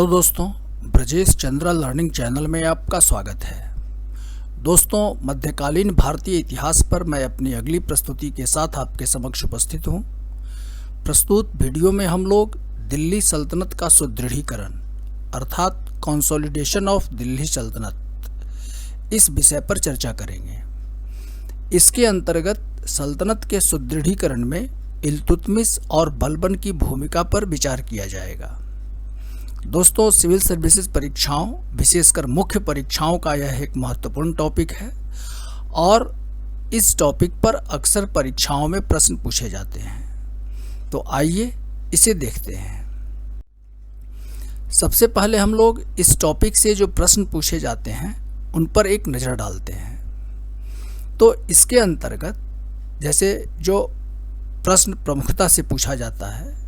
Hello दोस्तों, Brajesh Chandra learning channel में आपका स्वागत है। दोस्तों, मध्यकालीन भारतीय इतिहास पर मैं अपनी अगली प्रस्तुति के साथ आपके समक्ष उपस्थित हूँ। प्रस्तुत वीडियो में हम लोग दिल्ली सल्तनत का सुदृढ़ीकरण अर्थात कंसोलिडेशन ऑफ दिल्ली सल्तनत इस विषय पर चर्चा करेंगे। इसके अंतर्गत सल्तनत के सुदृढ़ीकरण में इल्तुतमिश और बलबन की भूमिका पर विचार किया जाएगा। दोस्तों, सिविल सर्विसेज परीक्षाओं, विशेषकर मुख्य परीक्षाओं का यह एक महत्वपूर्ण टॉपिक है और इस टॉपिक पर अक्सर परीक्षाओं में प्रश्न पूछे जाते हैं। तो आइए इसे देखते हैं। सबसे पहले हम लोग इस टॉपिक से जो प्रश्न पूछे जाते हैं उन पर एक नज़र डालते हैं। तो इसके अंतर्गत जैसे जो प्रश्न प्रमुखता से पूछा जाता है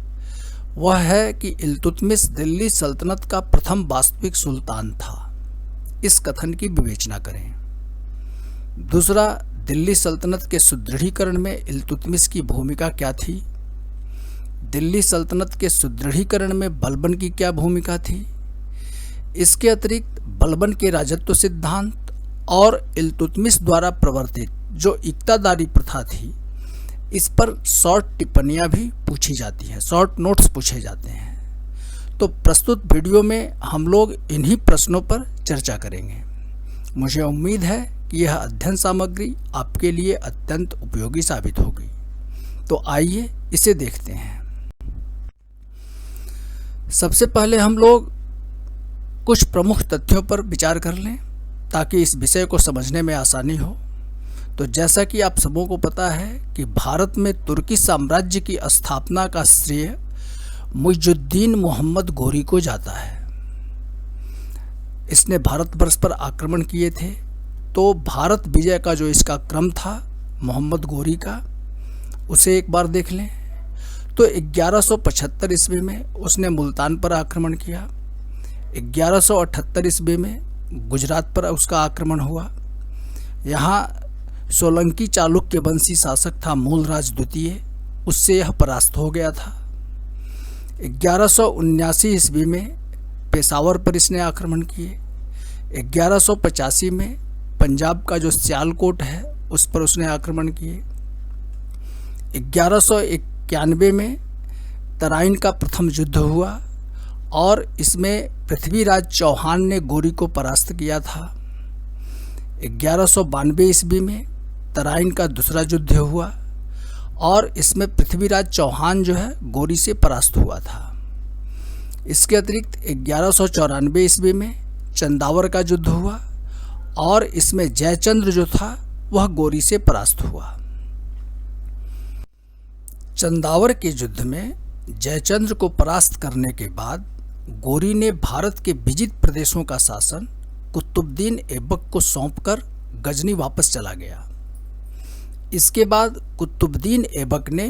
वह है कि इल्तुतमिश दिल्ली सल्तनत का प्रथम वास्तविक सुल्तान था। इस कथन की विवेचना करें। दूसरा, दिल्ली सल्तनत के सुदृढ़ीकरण में इल्तुतमिश की भूमिका क्या थी? दिल्ली सल्तनत के सुदृढ़ीकरण में बलबन की क्या भूमिका थी? इसके अतिरिक्त बलबन के राजत्व सिद्धांत और इल्तुतमिश द्वारा प्रवर्तित जो इक्तादारी प्रथा थी, इस पर शॉर्ट टिप्पणियाँ भी पूछी जाती हैं, शॉर्ट नोट्स पूछे जाते हैं। तो प्रस्तुत वीडियो में हम लोग इन्हीं प्रश्नों पर चर्चा करेंगे। मुझे उम्मीद है कि यह अध्ययन सामग्री आपके लिए अत्यंत उपयोगी साबित होगी। तो आइए इसे देखते हैं। सबसे पहले हम लोग कुछ प्रमुख तथ्यों पर विचार कर लें ताकि इस विषय को समझने में आसानी हो। तो जैसा कि आप सबों को पता है कि भारत में तुर्की साम्राज्य की स्थापना का श्रेय मुइजुद्दीन मोहम्मद गोरी को जाता है। इसने भारतवर्ष पर आक्रमण किए थे। तो भारत विजय का जो इसका क्रम था मोहम्मद गोरी का, उसे एक बार देख लें। तो 1175 ईस्वी में उसने मुल्तान पर आक्रमण किया। 1178 ईस्वी में गुजरात पर उसका आक्रमण हुआ। यहाँ सोलंकी चालुक्य वंशी शासक था मूलराज द्वितीय, उससे यह परास्त हो गया था। 1179 ईस्वी में पेशावर पर इसने आक्रमण किए। 1185 में पंजाब का जो सियालकोट है उस पर उसने आक्रमण किए। 1191 में तराइन का प्रथम युद्ध हुआ और इसमें पृथ्वीराज चौहान ने गोरी को परास्त किया था। 1192 ईस्वी में तराइन का दूसरा युद्ध हुआ और इसमें पृथ्वीराज चौहान जो है गोरी से परास्त हुआ था। इसके अतिरिक्त 1194 ईस्वी में चंदावर का युद्ध हुआ और इसमें जयचंद्र जो था वह गोरी से परास्त हुआ। चंदावर के युद्ध में जयचंद्र को परास्त करने के बाद गोरी ने भारत के विजित प्रदेशों का शासन कुतुबुद्दीन ऐबक को सौंपकर गजनी वापस चला गया। इसके बाद कुतुबुद्दीन ऐबक ने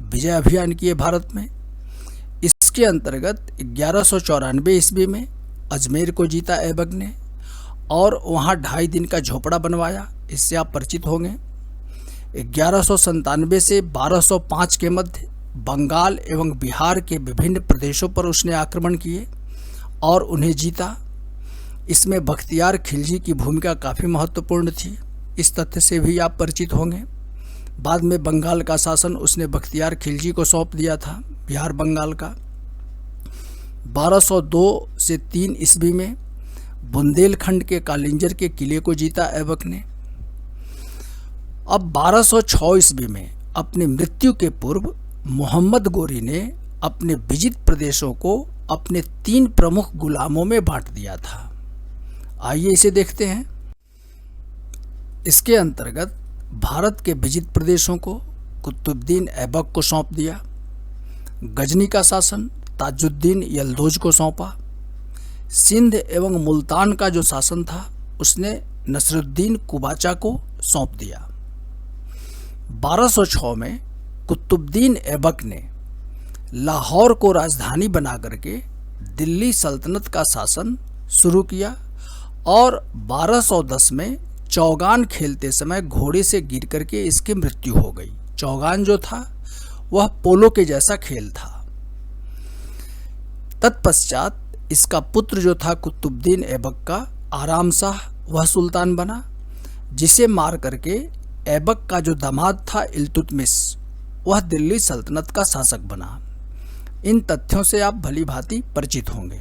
विजय अभियान किए भारत में। इसके अंतर्गत 1194 ईस्वी में अजमेर को जीता ऐबक ने और वहाँ 2.5 दिन का झोपड़ा बनवाया। इससे आप परिचित होंगे। 1197 से 1205 के मध्य बंगाल एवं बिहार के विभिन्न प्रदेशों पर उसने आक्रमण किए और उन्हें जीता। इसमें बख्तियार खिलजी की भूमिका काफ़ी महत्वपूर्ण थी। इस तथ्य से भी आप परिचित होंगे। बाद में बंगाल का शासन उसने बख्तियार खिलजी को सौंप दिया था, बिहार बंगाल का। 1202 से 3 ईस्वी में बुंदेलखंड के कालिंजर के किले को जीता ऐबक ने। अब 1206 ईस्वी में अपनी मृत्यु के पूर्व मोहम्मद गोरी ने अपने विजित प्रदेशों को अपने 3 प्रमुख गुलामों में बांट दिया था। आइए इसे देखते हैं। इसके अंतर्गत भारत के विजित प्रदेशों को कुतुबुद्दीन ऐबक को सौंप दिया। गजनी का शासन ताजुद्दीन यल्दौज को सौंपा। सिंध एवं मुल्तान का जो शासन था उसने नसरुद्दीन कुबाचा को सौंप दिया। 1206 में कुतुबुद्दीन ऐबक ने लाहौर को राजधानी बना करके दिल्ली सल्तनत का शासन शुरू किया और 1210 में चौगान खेलते समय घोड़े से गिर करके इसकी मृत्यु हो गई। चौगान जो था वह पोलो के जैसा खेल था। तत्पश्चात इसका पुत्र जो था कुतुबुद्दीन ऐबक का आराम शाह वह सुल्तान बना, जिसे मार करके ऐबक का जो दामाद था इल्तुतमिश वह दिल्ली सल्तनत का शासक बना। इन तथ्यों से आप भली भांति परिचित होंगे।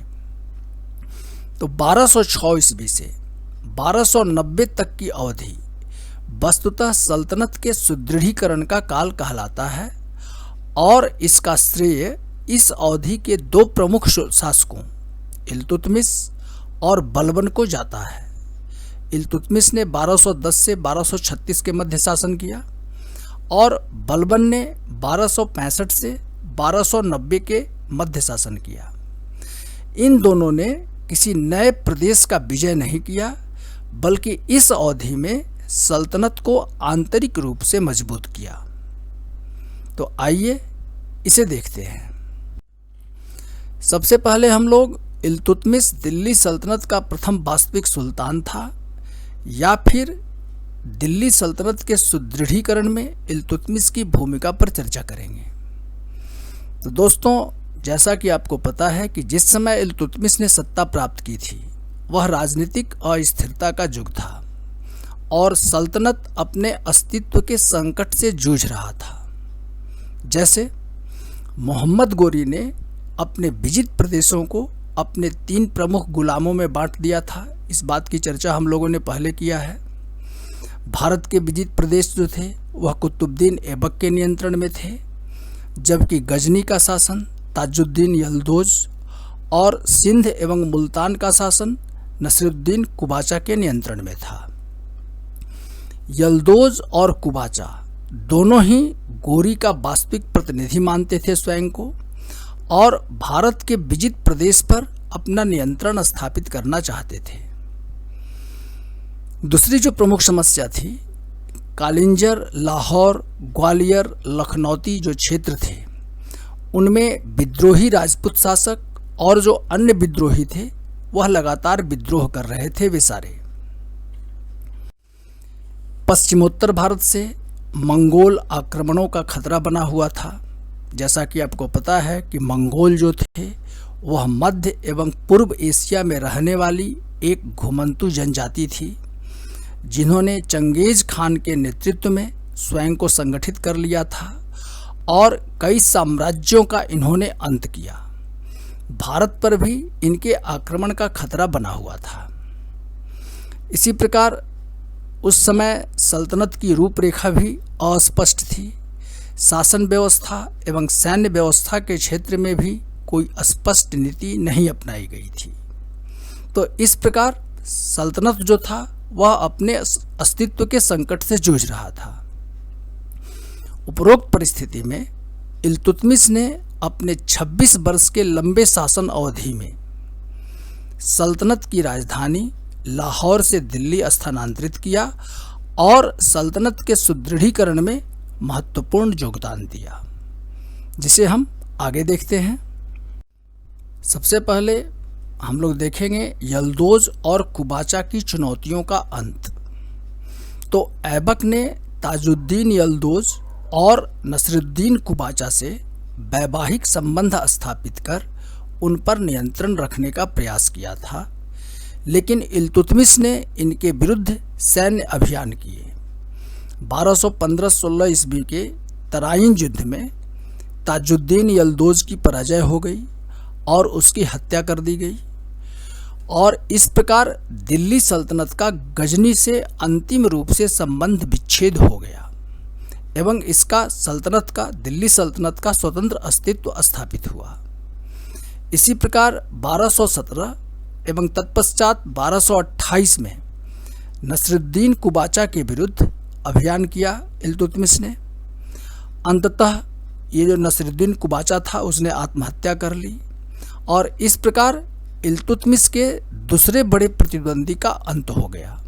तो 1206 ईस्वी से 1290 तक की अवधि वस्तुतः सल्तनत के सुदृढ़ीकरण का काल कहलाता है और इसका श्रेय इस अवधि के दो प्रमुख शासकों इल्तुतमिश और बलबन को जाता है। इल्तुतमिश ने 1210 से 1236 के मध्य शासन किया और बलबन ने 1265 से 1290 के मध्य शासन किया। इन दोनों ने किसी नए प्रदेश का विजय नहीं किया, बल्कि इस अवधि में सल्तनत को आंतरिक रूप से मजबूत किया। तो आइए इसे देखते हैं। सबसे पहले हम लोग इल्तुतमिश दिल्ली सल्तनत का प्रथम वास्तविक सुल्तान था या फिर दिल्ली सल्तनत के सुदृढ़ीकरण में इल्तुतमिश की भूमिका पर चर्चा करेंगे। तो दोस्तों, जैसा कि आपको पता है कि जिस समय इल्तुतमिश ने सत्ता प्राप्त की थी वह राजनीतिक अस्थिरता का युग था और सल्तनत अपने अस्तित्व के संकट से जूझ रहा था। जैसे मोहम्मद गोरी ने अपने विजित प्रदेशों को अपने 3 प्रमुख गुलामों में बांट दिया था। इस बात की चर्चा हम लोगों ने पहले किया है। भारत के विजित प्रदेश जो थे वह कुतुबुद्दीन ऐबक के नियंत्रण में थे, जबकि गजनी का शासन ताजुद्दीन यल्दौज और सिंध एवं मुल्तान का शासन नसीरुद्दीन कुबाचा के नियंत्रण में था। यल्दौज और कुबाचा दोनों ही गोरी का वास्तविक प्रतिनिधि मानते थे स्वयं को और भारत के विजित प्रदेश पर अपना नियंत्रण स्थापित करना चाहते थे। दूसरी जो प्रमुख समस्या थी, कालिंजर, लाहौर, ग्वालियर, लखनौती जो क्षेत्र थे उनमें विद्रोही राजपूत शासक और जो अन्य विद्रोही थे वह लगातार विद्रोह कर रहे थे। वे सारे पश्चिमोत्तर भारत से मंगोल आक्रमणों का खतरा बना हुआ था। जैसा कि आपको पता है कि मंगोल जो थे वह मध्य एवं पूर्व एशिया में रहने वाली एक घुमंतु जनजाति थी, जिन्होंने चंगेज खान के नेतृत्व में स्वयं को संगठित कर लिया था और कई साम्राज्यों का इन्होंने अंत किया। भारत पर भी इनके आक्रमण का खतरा बना हुआ था। इसी प्रकार उस समय सल्तनत की रूपरेखा भी अस्पष्ट थी। शासन व्यवस्था एवं सैन्य व्यवस्था के क्षेत्र में भी कोई स्पष्ट नीति नहीं अपनाई गई थी। तो इस प्रकार सल्तनत जो था वह अपने अस्तित्व के संकट से जूझ रहा था। उपरोक्त परिस्थिति में इल्तुतमिश ने अपने 26 वर्ष के लंबे शासन अवधि में सल्तनत की राजधानी लाहौर से दिल्ली स्थानांतरित किया और सल्तनत के सुदृढ़ीकरण में महत्वपूर्ण योगदान दिया, जिसे हम आगे देखते हैं। सबसे पहले हम लोग देखेंगे यल्दौज और कुबाचा की चुनौतियों का अंत। तो ऐबक ने ताजुद्दीन यल्दौज और नसीरुद्दीन कुबाचा से वैवाहिक संबंध स्थापित कर उन पर नियंत्रण रखने का प्रयास किया था, लेकिन इल्तुतमिश ने इनके विरुद्ध सैन्य अभियान किए। 1215-16 ईस्वी के तराइन युद्ध में ताजुद्दीन यल्दौज की पराजय हो गई और उसकी हत्या कर दी गई और इस प्रकार दिल्ली सल्तनत का गजनी से अंतिम रूप से संबंध विच्छेद हो गया एवं इसका दिल्ली सल्तनत का स्वतंत्र अस्तित्व स्थापित हुआ। इसी प्रकार 1217 एवं तत्पश्चात 1228 में नसीरुद्दीन कुबाचा के विरुद्ध अभियान किया इल्तुतमिश ने। अंततः ये जो नसीरुद्दीन कुबाचा था उसने आत्महत्या कर ली और इस प्रकार इल्तुतमिश के दूसरे बड़े प्रतिद्वंदी का अंत हो गया।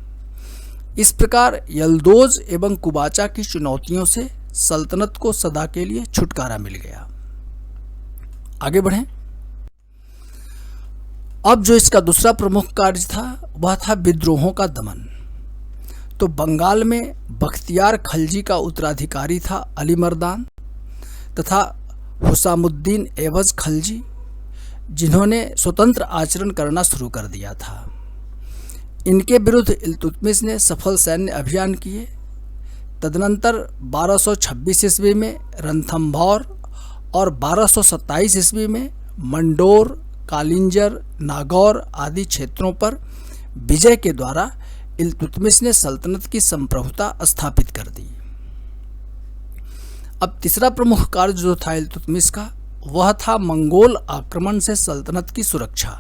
इस प्रकार यल्दौज एवं कुबाचा की चुनौतियों से सल्तनत को सदा के लिए छुटकारा मिल गया। आगे बढ़ें। अब जो इसका दूसरा प्रमुख कार्य था वह था विद्रोहों का दमन। तो बंगाल में बख्तियार खलजी का उत्तराधिकारी था अली मर्दान तथा हुसामुद्दीन एवज खलजी। जिन्होंने स्वतंत्र आचरण करना शुरू कर दिया था। इनके विरुद्ध इल्तुतमिश ने सफल सैन्य अभियान किए। तदनंतर 1226 ईस्वी में रणथंभौर और 1227 ईस्वी में मंडोर, कालिंजर, नागौर आदि क्षेत्रों पर विजय के द्वारा इल्तुतमिश ने सल्तनत की संप्रभुता स्थापित कर दी। अब तीसरा प्रमुख कार्य जो था इल्तुतमिश का, वह था मंगोल आक्रमण से सल्तनत की सुरक्षा।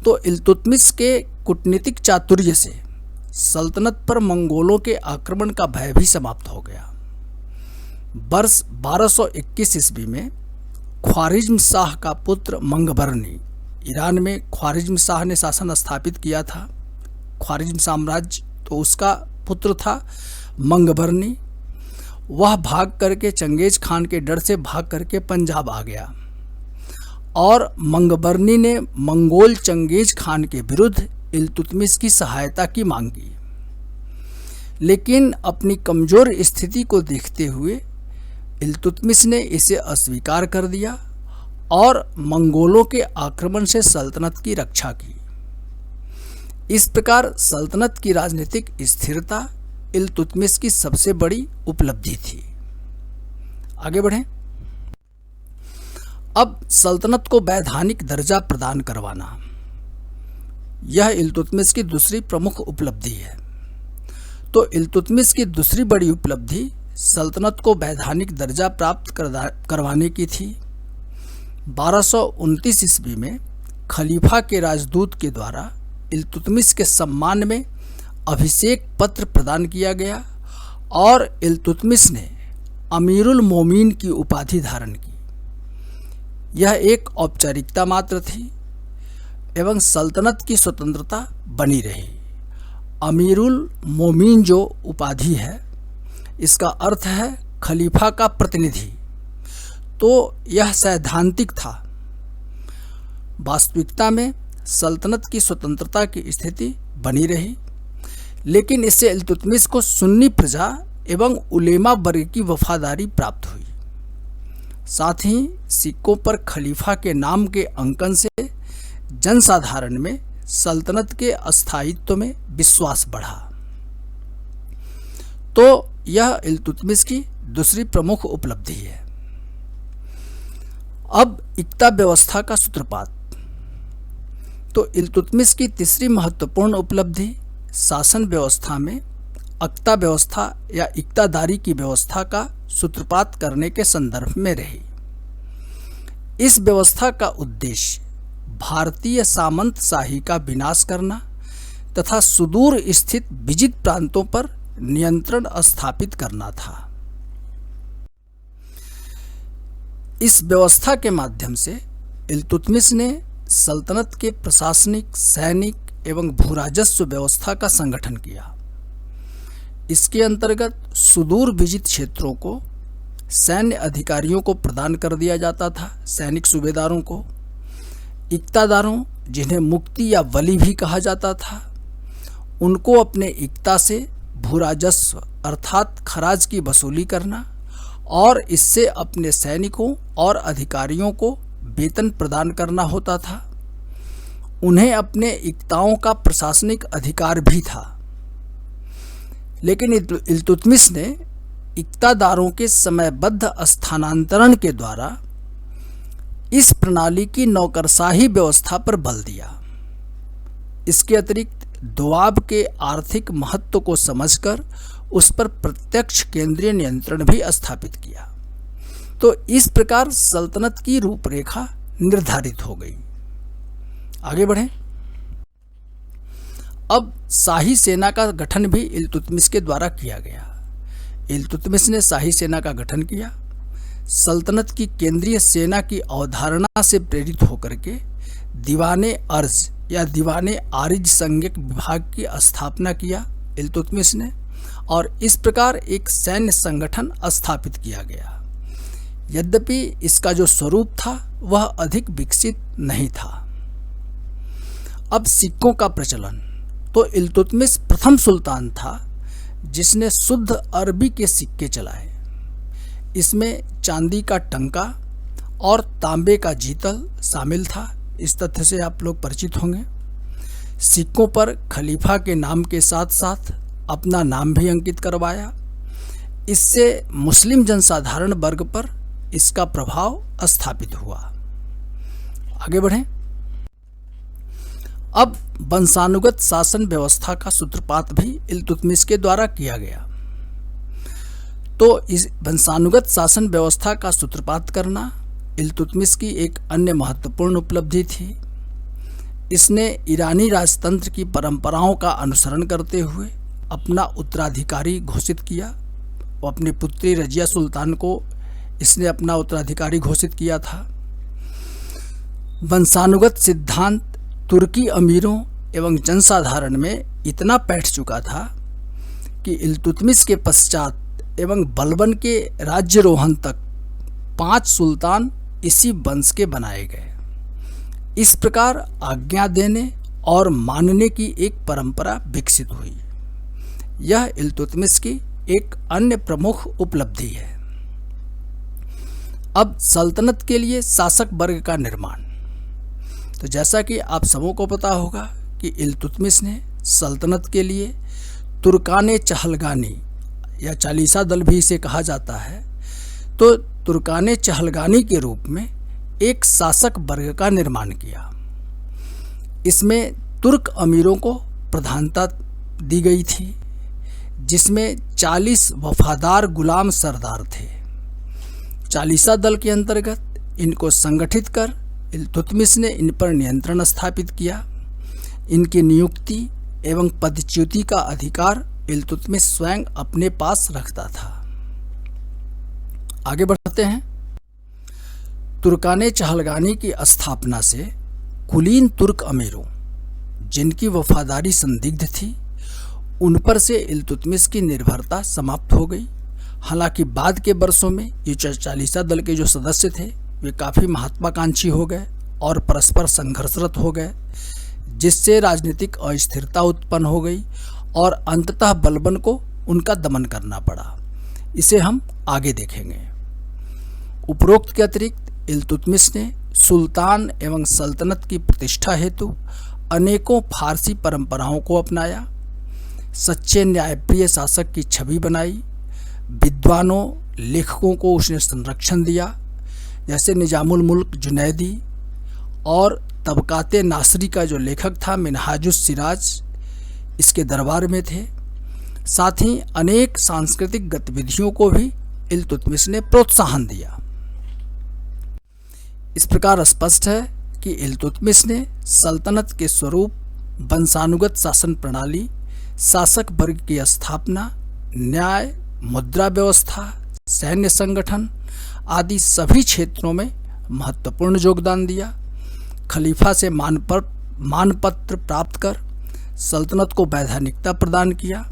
तो इल्तुतमिश के कूटनीतिक चातुर्य से सल्तनत पर मंगोलों के आक्रमण का भय भी समाप्त हो गया। वर्ष 1221 ईस्वी में ख्वारिज्म शाह का पुत्र मंगबर्नी, ईरान में ख्वारिज्म शाह ने शासन स्थापित किया था, ख्वारिज्म साम्राज्य, तो उसका पुत्र था मंगबर्नी। वह भाग करके, चंगेज खान के डर से भाग करके पंजाब आ गया और मंगबर्नी ने मंगोल चंगेज खान के विरुद्ध इल्तुतमिश की सहायता की मांग की, लेकिन अपनी कमजोर स्थिति को देखते हुए इल्तुतमिश ने इसे अस्वीकार कर दिया और मंगोलों के आक्रमण से सल्तनत की रक्षा की। इस प्रकार सल्तनत की राजनीतिक स्थिरता इल्तुतमिश की सबसे बड़ी उपलब्धि थी। आगे बढ़ें। अब सल्तनत को वैधानिक दर्जा प्रदान करवाना, यह इल्तुतमिश की दूसरी प्रमुख उपलब्धि है। तो इल्तुतमिश की दूसरी बड़ी उपलब्धि सल्तनत को वैधानिक दर्जा प्राप्त करवाने की थी। 1229 ईस्वी में खलीफा के राजदूत के द्वारा इल्तुतमिश के सम्मान में अभिषेक पत्र प्रदान किया गया और इल्तुतमिश ने अमीरुल मोमिन की उपाधि धारण की। यह एक औपचारिकता मात्र थी एवं सल्तनत की स्वतंत्रता बनी रही। अमीरुल मोमिन जो उपाधि है, इसका अर्थ है खलीफा का प्रतिनिधि। तो यह सैद्धांतिक था। वास्तविकता में सल्तनत की स्वतंत्रता की स्थिति बनी रही, लेकिन इससे इल्तुतमिश को सुन्नी प्रजा एवं उलेमा वर्ग की वफादारी प्राप्त हुई। साथ ही सिक्कों पर खलीफा के नाम के अंकन से जनसाधारण में सल्तनत के अस्थायित्व में विश्वास बढ़ा। तो यह इल्तुतमिश की दूसरी प्रमुख उपलब्धि है। अब इक्ता व्यवस्था का सूत्रपात। तो इल्तुतमिश की तीसरी महत्वपूर्ण उपलब्धि शासन व्यवस्था में अक्ता व्यवस्था या इक्तादारी की व्यवस्था का सूत्रपात करने के संदर्भ में रही। इस व्यवस्था का उद्देश्य भारतीय सामंतशाही का विनाश करना तथा सुदूर स्थित विजित प्रांतों पर नियंत्रण स्थापित करना था। इस व्यवस्था के माध्यम से इल्तुतमिश ने सल्तनत के प्रशासनिक, सैनिक एवं भूराजस्व व्यवस्था का संगठन किया। इसके अंतर्गत सुदूर विजित क्षेत्रों को सैन्य अधिकारियों को प्रदान कर दिया जाता था, सैनिक सूबेदारों को। इक्तादारों, जिन्हें मुक्ति या वली भी कहा जाता था, उनको अपने इक्ता से भूराजस्व अर्थात खराज की वसूली करना और इससे अपने सैनिकों और अधिकारियों को वेतन प्रदान करना होता था। उन्हें अपने इक्ताओं का प्रशासनिक अधिकार भी था। लेकिन इल्तुतमिश ने इक्तादारों के समयबद्ध स्थानांतरण के द्वारा इस प्रणाली की नौकरशाही व्यवस्था पर बल दिया। इसके अतिरिक्त दोआब के आर्थिक महत्व को समझकर उस पर प्रत्यक्ष केंद्रीय नियंत्रण भी स्थापित किया। तो इस प्रकार सल्तनत की रूपरेखा निर्धारित हो गई। आगे बढ़ें। अब शाही सेना का गठन भी इल्तुतमिश के द्वारा किया गया। इल्तुतमिश ने शाही सेना का गठन किया। सल्तनत की केंद्रीय सेना की अवधारणा से प्रेरित होकर के दीवाने अर्ज या दीवाने आरिज संज्ञक विभाग की स्थापना किया इल्तुतमिश ने, और इस प्रकार एक सैन्य संगठन स्थापित किया गया। यद्यपि इसका जो स्वरूप था वह अधिक विकसित नहीं था। अब सिक्कों का प्रचलन। तो इल्तुतमिश प्रथम सुल्तान था जिसने शुद्ध अरबी के सिक्के चलाए। इसमें चांदी का टंका और तांबे का जीतल शामिल था। इस तथ्य से आप लोग परिचित होंगे। सिक्कों पर खलीफा के नाम के साथ साथ अपना नाम भी अंकित करवाया। इससे मुस्लिम जनसाधारण वर्ग पर इसका प्रभाव स्थापित हुआ। आगे बढ़ें। अब वंशानुगत शासन व्यवस्था का सूत्रपात भी इल्तुतमिश के द्वारा किया गया। तो इस वंशानुगत शासन व्यवस्था का सूत्रपात करना इल्तुतमिश की एक अन्य महत्वपूर्ण उपलब्धि थी। इसने ईरानी राजतंत्र की परंपराओं का अनुसरण करते हुए अपना उत्तराधिकारी घोषित किया। वो अपनी पुत्री रजिया सुल्तान को इसने अपना उत्तराधिकारी घोषित किया था। वंशानुगत सिद्धांत तुर्की अमीरों एवं जनसाधारण में इतना बैठ चुका था कि इल्तुतमिश के पश्चात एवं बलबन के राज्यरोहण तक 5 सुल्तान इसी वंश के बनाए गए। इस प्रकार आज्ञा देने और मानने की एक परंपरा विकसित हुई। यह इल्तुतमिश की एक अन्य प्रमुख उपलब्धि है। अब सल्तनत के लिए शासक वर्ग का निर्माण। तो जैसा कि आप सबों को पता होगा कि इल्तुतमिश ने सल्तनत के लिए तुर्काने चहलगानी या चालीसा दल भी इसे कहा जाता है, तो तुर्काने चहलगानी के रूप में एक शासक वर्ग का निर्माण किया। इसमें तुर्क अमीरों को प्रधानता दी गई थी, जिसमें 40 वफादार गुलाम सरदार थे। चालीसा दल के अंतर्गत इनको संगठित कर इल्तुतमिश ने इन पर नियंत्रण स्थापित किया। इनकी नियुक्ति एवं पदच्युति का अधिकार इल्तुतमिश स्वयं अपने पास रखता था। आगे बढ़ते हैं। तुर्काने चहलगानी की स्थापना से कुलीन तुर्क अमीरों, जिनकी वफादारी संदिग्ध थी, उन पर से इल्तुतमिश की निर्भरता समाप्त हो गई। हालांकि बाद के वर्षों में ये चालीसा दल के जो सदस्य थे वे काफ़ी महत्वाकांक्षी हो गए और परस्पर संघर्षरत हो गए, जिससे राजनीतिक अस्थिरता उत्पन्न हो गई और अंततः बलबन को उनका दमन करना पड़ा। इसे हम आगे देखेंगे। उपरोक्त के अतिरिक्त इल्तुतमिश ने सुल्तान एवं सल्तनत की प्रतिष्ठा हेतु अनेकों फारसी परंपराओं को अपनाया। सच्चे न्यायप्रिय शासक की छवि बनाई। विद्वानों लेखकों को उसने संरक्षण दिया, जैसे निजामुल मुल्क जुनैदी और तबकाते नासरी का जो लेखक था मिनहाजुस सिराज इसके दरबार में थे। साथ ही अनेक सांस्कृतिक गतिविधियों को भी इल्तुतमिश ने प्रोत्साहन दिया। इस प्रकार स्पष्ट है कि इल्तुतमिश ने सल्तनत के स्वरूप, वंशानुगत शासन प्रणाली, शासक वर्ग की स्थापना, न्याय, मुद्रा व्यवस्था, सैन्य संगठन आदि सभी क्षेत्रों में महत्वपूर्ण योगदान दिया। खलीफा से मानपत्र प्राप्त कर सल्तनत को वैधानिकता प्रदान किया।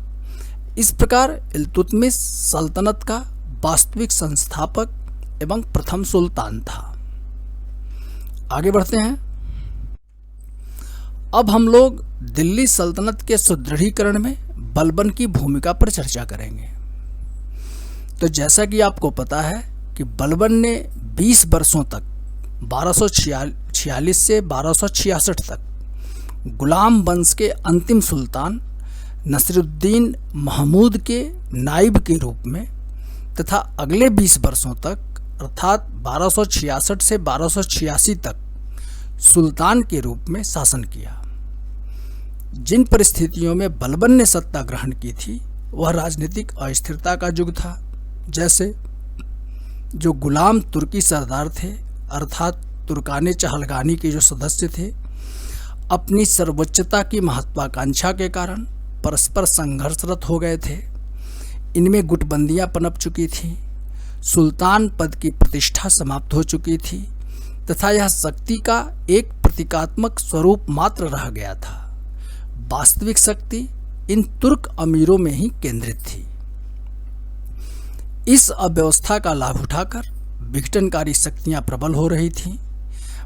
इस प्रकार इल्तुतमिश सल्तनत का वास्तविक संस्थापक एवं प्रथम सुल्तान था। आगे बढ़ते हैं। अब हम लोग दिल्ली सल्तनत के सुदृढ़ीकरण में बलबन की भूमिका पर चर्चा करेंगे। तो जैसा कि आपको पता है कि बलबन ने 20 वर्षों तक 1246 से 1266 तक गुलाम वंश के अंतिम सुल्तान नसीरुद्दीन महमूद के नाइब के रूप में तथा अगले 20 वर्षों तक अर्थात 1266 से 1286 तक सुल्तान के रूप में शासन किया। जिन परिस्थितियों में बलबन ने सत्ता ग्रहण की थी वह राजनीतिक अस्थिरता का युग था। जैसे जो गुलाम तुर्की सरदार थे अर्थात तुर्काने चहलगानी के जो सदस्य थे, अपनी सर्वोच्चता की महत्वाकांक्षा के कारण परस्पर संघर्षरत हो गए थे। इनमें गुटबंदियां पनप चुकी थीं, सुल्तान पद की प्रतिष्ठा समाप्त हो चुकी थी तथा यह शक्ति का एक प्रतीकात्मक स्वरूप मात्र रह गया था। वास्तविक शक्ति इन तुर्क अमीरों में ही केंद्रित थी। इस अव्यवस्था का लाभ उठाकर विघटनकारी शक्तियां प्रबल हो रही थीं।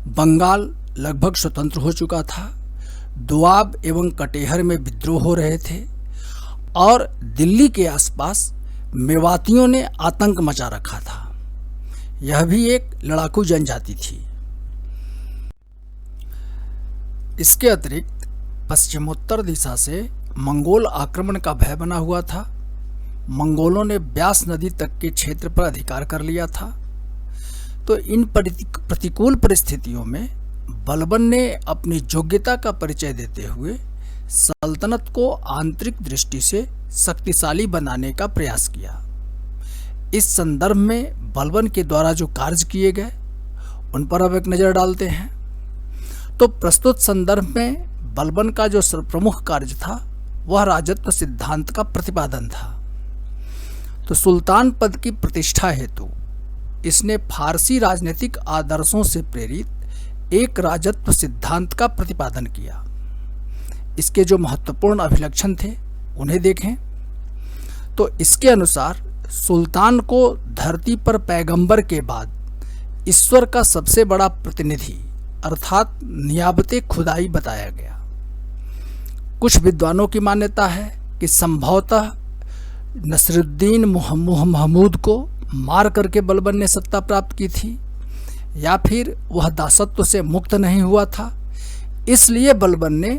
बंगाल लगभग स्वतंत्र हो चुका था। दोआब एवं कटेहर में विद्रोह हो रहे थे और दिल्ली के आसपास मेवातियों ने आतंक मचा रखा था। यह भी एक लड़ाकू जनजाति थी। इसके अतिरिक्त पश्चिमोत्तर दिशा से मंगोल आक्रमण का भय बना हुआ था। मंगोलों ने ब्यास नदी तक के क्षेत्र पर अधिकार कर लिया था। तो इन प्रतिकूल परिस्थितियों में बलबन ने अपनी योग्यता का परिचय देते हुए सल्तनत को आंतरिक दृष्टि से शक्तिशाली बनाने का प्रयास किया। इस संदर्भ में बलबन के द्वारा जो कार्य किए गए उन पर अब एक नज़र डालते हैं। तो प्रस्तुत संदर्भ में बलबन का जो प्रमुख कार्य था वह राजत्व सिद्धांत का प्रतिपादन था। तो सुल्तान पद की प्रतिष्ठा हेतु इसने फारसी राजनीतिक आदर्शों से प्रेरित एक राजत्व सिद्धांत का प्रतिपादन किया। इसके जो महत्वपूर्ण अभिलक्षण थे उन्हें देखें। तो इसके अनुसार सुल्तान को धरती पर पैगंबर के बाद ईश्वर का सबसे बड़ा प्रतिनिधि अर्थात नियाबते खुदाई बताया गया। कुछ विद्वानों की मान्यता है कि संभवतः नसरुद्दीन महमूद को मार करके बलबन ने सत्ता प्राप्त की थी, या फिर वह दासत्व से मुक्त नहीं हुआ था, इसलिए बलबन ने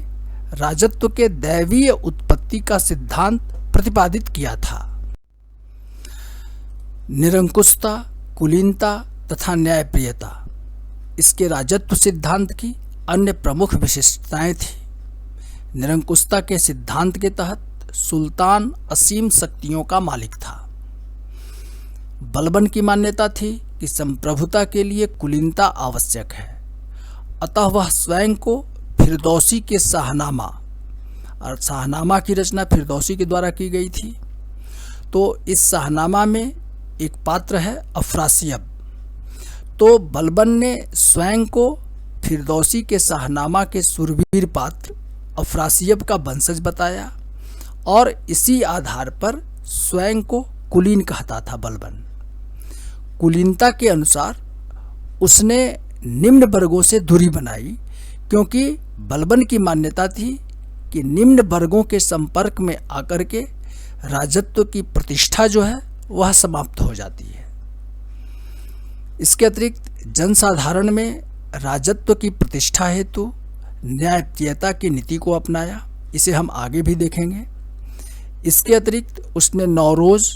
राजत्व के दैवीय उत्पत्ति का सिद्धांत प्रतिपादित किया था। निरंकुशता, कुलीनता तथा न्यायप्रियता इसके राजत्व सिद्धांत की अन्य प्रमुख विशेषताएं थी। निरंकुशता के सिद्धांत के तहत सुल्तान असीम शक्तियों का मालिक था। बलबन की मान्यता थी कि संप्रभुता के लिए कुलीनता आवश्यक है, अतः वह स्वयं को फिरदौसी के शाहनामा और शाहनामा की रचना फिरदौसी के द्वारा की गई थी। तो इस शाहनामा में एक पात्र है अफरासियब। तो बलबन ने स्वयं को फिरदौसी के शाहनामा के सुरवीर पात्र अफरासियब का वंशज बताया और इसी आधार पर स्वयं को कुलीन कहता था बलबन। कुलीनता के अनुसार उसने निम्न वर्गों से दूरी बनाई, क्योंकि बलबन की मान्यता थी कि निम्न वर्गों के संपर्क में आकर के राजत्व की प्रतिष्ठा जो है वह समाप्त हो जाती है। इसके अतिरिक्त जनसाधारण में राजत्व की प्रतिष्ठा हेतु न्यायप्रियता की नीति को अपनाया, इसे हम आगे भी देखेंगे। इसके अतिरिक्त उसने नौरोज़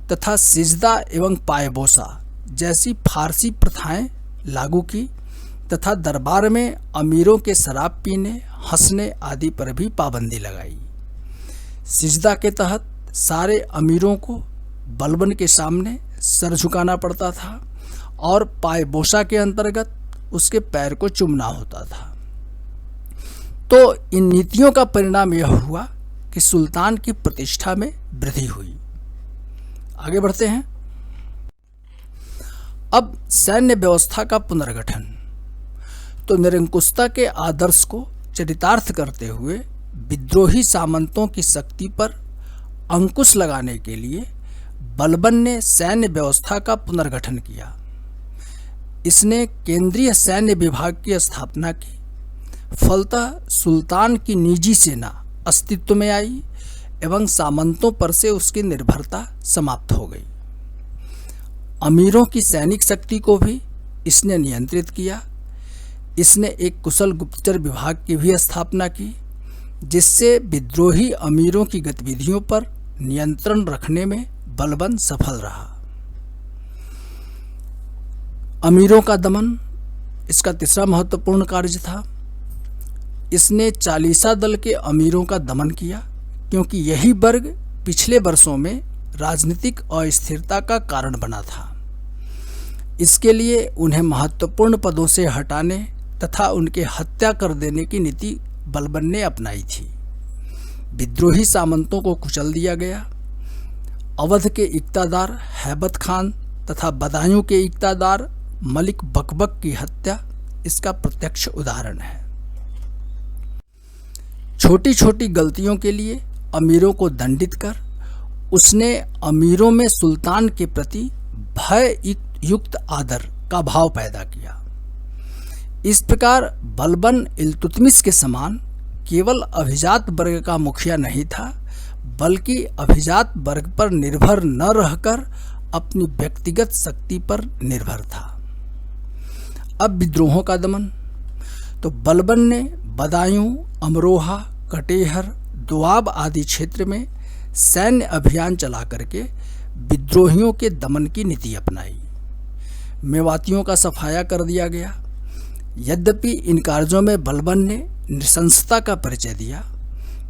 तथा सिजदा एवं पायबोसा जैसी फारसी प्रथाएं लागू की तथा दरबार में अमीरों के शराब पीने, हंसने आदि पर भी पाबंदी लगाई। सिजदा के तहत सारे अमीरों को बलबन के सामने सर झुकाना पड़ता था और पायबोसा के अंतर्गत उसके पैर को चूमना होता था। तो इन नीतियों का परिणाम यह हुआ कि सुल्तान की प्रतिष्ठा में वृद्धि हुई। आगे बढ़ते हैं। अब सैन्य व्यवस्था का पुनर्गठन। तो निरंकुशता के आदर्श को चरितार्थ करते हुए विद्रोही सामंतों की शक्ति पर अंकुश लगाने के लिए बलबन ने सैन्य व्यवस्था का पुनर्गठन किया। इसने केंद्रीय सैन्य विभाग की स्थापना की। फलतः सुल्तान की निजी सेना अस्तित्व में आई एवं सामंतों पर से उसकी निर्भरता समाप्त हो गई। अमीरों की सैनिक शक्ति को भी इसने नियंत्रित किया। इसने एक कुशल गुप्तचर विभाग की भी स्थापना की, जिससे विद्रोही अमीरों की गतिविधियों पर नियंत्रण रखने में बलबन सफल रहा। अमीरों का दमन इसका तीसरा महत्वपूर्ण कार्य था। इसने चालीसा दल के अमीरों का दमन किया, क्योंकि यही वर्ग पिछले वर्षों में राजनीतिक अस्थिरता का कारण बना था। इसके लिए उन्हें महत्वपूर्ण पदों से हटाने तथा उनके हत्या कर देने की नीति बलबन ने अपनाई थी। विद्रोही सामंतों को कुचल दिया गया। अवध के इक्तादार हैबत खान तथा बदायूं के इक्तादार मलिक बकबक की हत्या इसका प्रत्यक्ष उदाहरण है। छोटी छोटी गलतियों के लिए अमीरों को दंडित कर उसने अमीरों में सुल्तान के प्रति भय युक्त आदर का भाव पैदा किया। इस प्रकार बलबन इल्तुतमिश के समान केवल अभिजात वर्ग का मुखिया नहीं था, बल्कि अभिजात वर्ग पर निर्भर न रहकर अपनी व्यक्तिगत शक्ति पर निर्भर था। अब विद्रोहों का दमन, तो बलबन ने बदायूं, अमरोहा, कटेहर, दोआब आदि क्षेत्र में सैन्य अभियान चला करके विद्रोहियों के दमन की नीति अपनाई। मेवातियों का सफाया कर दिया गया। यद्यपि इन कार्यों में बलबन ने नृशंसता का परिचय दिया,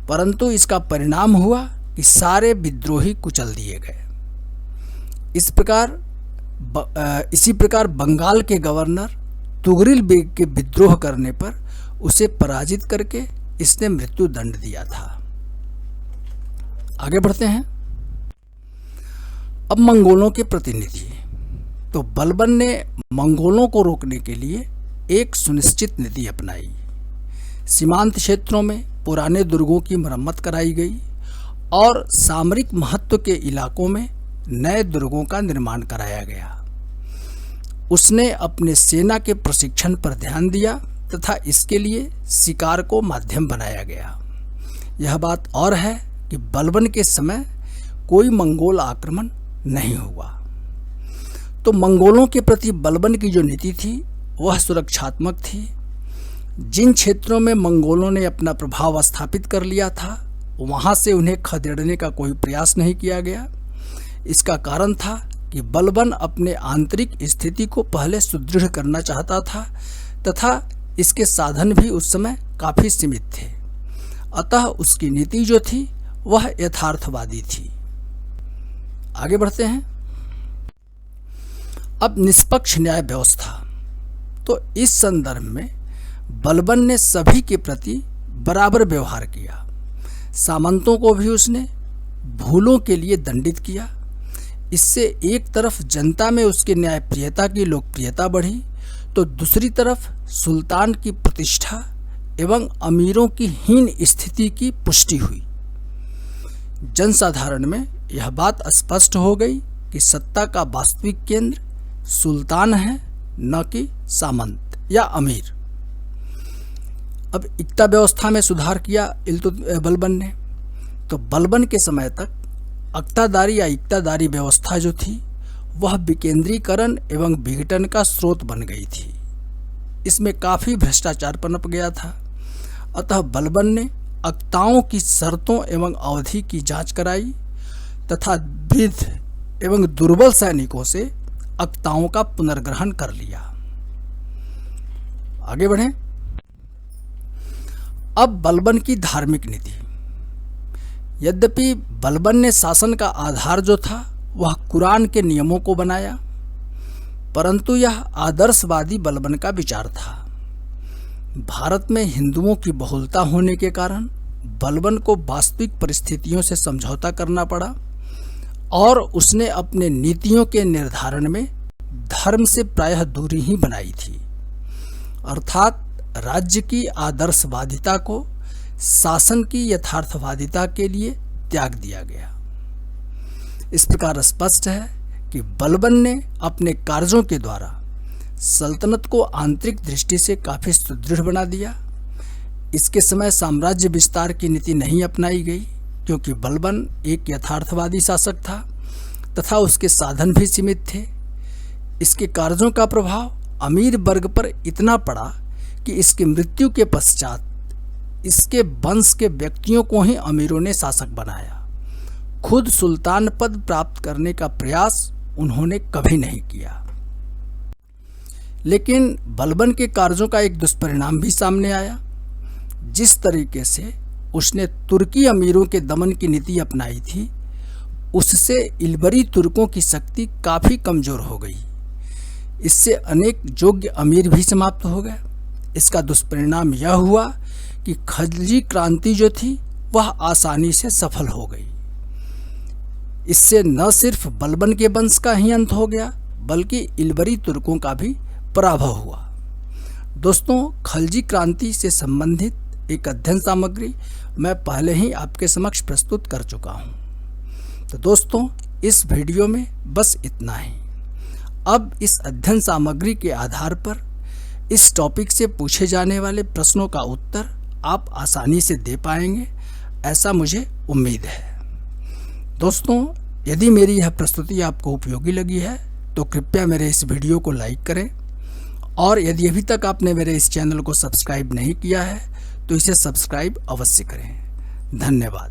परंतु इसका परिणाम हुआ कि सारे विद्रोही कुचल दिए गए। इसी प्रकार बंगाल के गवर्नर तुगरिल बेग के विद्रोह करने पर उसे पराजित करके इसने मृत्यु दंड दिया था। आगे बढ़ते हैं। अब मंगोलों के प्रतिनिधि, तो बलबन ने मंगोलों को रोकने के लिए एक सुनिश्चित नीति अपनाई। सीमांत क्षेत्रों में पुराने दुर्गों की मरम्मत कराई गई और सामरिक महत्व के इलाकों में नए दुर्गों का निर्माण कराया गया। उसने अपने सेना के प्रशिक्षण पर ध्यान दिया तथा इसके लिए शिकार को माध्यम बनाया गया। यह बात और है कि बलबन के समय कोई मंगोल आक्रमण नहीं हुआ। तो मंगोलों के प्रति बलबन की जो नीति थी वह सुरक्षात्मक थी। जिन क्षेत्रों में मंगोलों ने अपना प्रभाव स्थापित कर लिया था वहां से उन्हें खदेड़ने का कोई प्रयास नहीं किया गया। इसका कारण था कि बलबन अपने आंतरिक स्थिति को पहले सुदृढ़ करना चाहता था तथा इसके साधन भी उस समय काफी सीमित थे। अतः उसकी नीति जो थी वह यथार्थवादी थी। आगे बढ़ते हैं। अब निष्पक्ष न्याय व्यवस्था, तो इस संदर्भ में बलबन ने सभी के प्रति बराबर व्यवहार किया। सामंतों को भी उसने भूलों के लिए दंडित किया। इससे एक तरफ जनता में उसके न्यायप्रियता की लोकप्रियता बढ़ी, तो दूसरी तरफ सुल्तान की प्रतिष्ठा एवं अमीरों की हीन स्थिति की पुष्टि हुई। जनसाधारण में यह बात स्पष्ट हो गई कि सत्ता का वास्तविक केंद्र सुल्तान है, न कि सामंत या अमीर। अब इक्ता व्यवस्था में सुधार किया बलबन ने। तो बलबन के समय तक अक्तादारी या इक्तादारी व्यवस्था जो थी वह विकेंद्रीकरण एवं विघटन का स्रोत बन गई थी। इसमें काफ़ी भ्रष्टाचार पनप गया था। अतः बलबन ने अक्ताओं की शर्तों एवं अवधि की जांच कराई तथा वृद्ध एवं दुर्बल सैनिकों से अक्ताओं का पुनर्ग्रहण कर लिया। आगे बढ़ें। अब बलबन की धार्मिक नीति। यद्यपि बलबन ने शासन का आधार जो था वह कुरान के नियमों को बनाया, परंतु यह आदर्शवादी बलबन का विचार था। भारत में हिंदुओं की बहुलता होने के कारण बलबन को वास्तविक परिस्थितियों से समझौता करना पड़ा और उसने अपने नीतियों के निर्धारण में धर्म से प्रायः दूरी ही बनाई थी। अर्थात राज्य की आदर्शवादिता को शासन की यथार्थवादिता के लिए त्याग दिया गया। इस प्रकार स्पष्ट है कि बलबन ने अपने कार्यों के द्वारा सल्तनत को आंतरिक दृष्टि से काफ़ी सुदृढ़ बना दिया। इसके समय साम्राज्य विस्तार की नीति नहीं अपनाई गई क्योंकि बलबन एक यथार्थवादी शासक था तथा उसके साधन भी सीमित थे। इसके कार्यों का प्रभाव अमीर वर्ग पर इतना पड़ा कि इसकी मृत्यु के पश्चात इसके वंश के व्यक्तियों को ही अमीरों ने शासक बनाया। खुद सुल्तान पद प्राप्त करने का प्रयास उन्होंने कभी नहीं किया। लेकिन बलबन के कार्यों का एक दुष्परिणाम भी सामने आया। जिस तरीके से उसने तुर्की अमीरों के दमन की नीति अपनाई थी उससे इल्बरी तुर्कों की शक्ति काफ़ी कमज़ोर हो गई। इससे अनेक योग्य अमीर भी समाप्त हो गए। इसका दुष्परिणाम यह हुआ कि खलजी क्रांति जो थी वह आसानी से सफल हो गई। इससे न सिर्फ बलबन के वंश का ही अंत हो गया बल्कि इल्बरी तुर्कों का भी पराभव हुआ। दोस्तों, खलजी क्रांति से संबंधित एक अध्ययन सामग्री मैं पहले ही आपके समक्ष प्रस्तुत कर चुका हूँ। तो दोस्तों, इस वीडियो में बस इतना ही। अब इस अध्ययन सामग्री के आधार पर इस टॉपिक से पूछे जाने वाले प्रश्नों का उत्तर आप आसानी से दे पाएंगे, ऐसा मुझे उम्मीद है। दोस्तों, यदि मेरी यह प्रस्तुति आपको उपयोगी लगी है तो कृपया मेरे इस वीडियो को लाइक करें, और यदि अभी तक आपने मेरे इस चैनल को सब्सक्राइब नहीं किया है तो इसे सब्सक्राइब अवश्य करें। धन्यवाद।